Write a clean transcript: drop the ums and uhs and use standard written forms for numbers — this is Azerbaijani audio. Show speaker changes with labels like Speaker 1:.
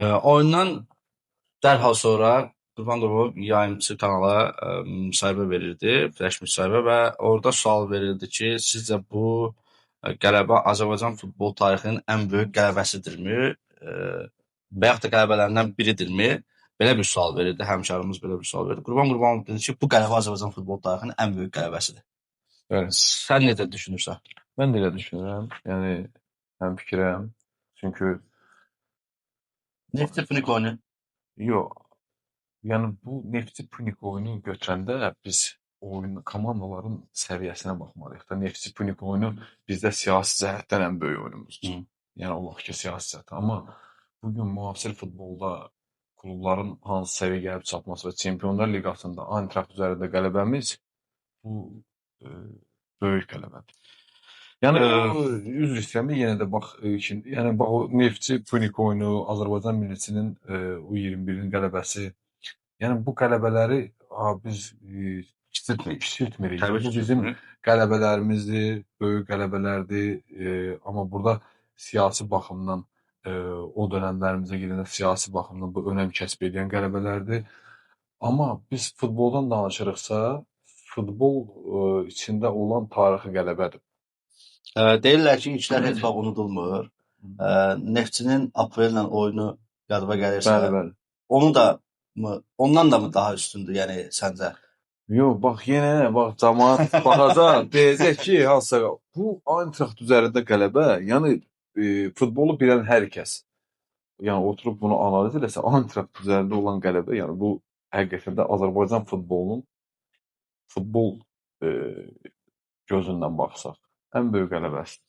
Speaker 1: Oyundan dərhal sonra Qurban Qurbanov yayımçı kanala müsahibə verirdi, flash müsahibə və orada sual verirdi ki, sizcə bu qələbə Azərbaycan futbol tarixinin ən böyük qələbəsidirmi? Və yaxud da qələbələrindən biridirmi? Belə bir sual verirdi, həmkarımız belə bir sual verdi. Qurban Qurbanov dedi ki, bu qələbə Azərbaycan futbol tarixinin ən böyük qələbəsidir.
Speaker 2: Bəli.
Speaker 1: Sən necə düşünürsən?
Speaker 2: Mən də elə düşünürəm. Yəni həmfikirəm. Çünki
Speaker 1: Neftçi Fnik oyunu.
Speaker 2: yox, yəni bu Neftçi Punik oyunu götürəndə biz komandaların səviyyəsinə baxmalıyıq da. Neftçi Punik oyunu bizdə siyasi cəhətdən ən böyük oyunumuzdur. Yəni o vaxt ki, siyasi cəhətdən. Amma bugün müasir futbolda klubların hansı səviyyəyə gəlib çatması və Çempionlar Liqasında Eintracht üzərində qələbəmiz bu böyük qələbədir. Yəni üzr istəyirəm, yenə də bax yəni bax o Neftçi Punik oyunu, Azərbaycan milliçinin U21-in qələbəsi. Yəni bu qələbələri biz kiçiltmirik.
Speaker 1: Təbii ki,
Speaker 2: Bu bizim qələbələrimizdir, böyük qələbələrdir. Amma burada siyasi baxımdan o dönəmlərimizə gedəndə siyasi baxımdan bu önəm kəsb edən qələbələrdir. Amma biz futboldan danışırıqsa, futbol içində olan tarixi qələbədir.
Speaker 1: Deyirlər ki, ilklər heç vaxt unudulmur. Neftçinin Aprellə oyunu yadıma gəlirsə,
Speaker 2: Bəli.
Speaker 1: onu da ondan da mı daha üstündür, yəni səncə?
Speaker 2: Yox, bax yenə bax cəmaət baxacaq, deyəcək ki, hansısa bu Eintracht üzərində qələbə, yəni futbolu bilən hər kəs, yəni oturub bunu analiz eləsə, Eintracht üzərində olan qələbə, yəni bu həqiqətən də Azərbaycan futbolunun futbol gözündən baxsaq, ən böyük qələbəsidir.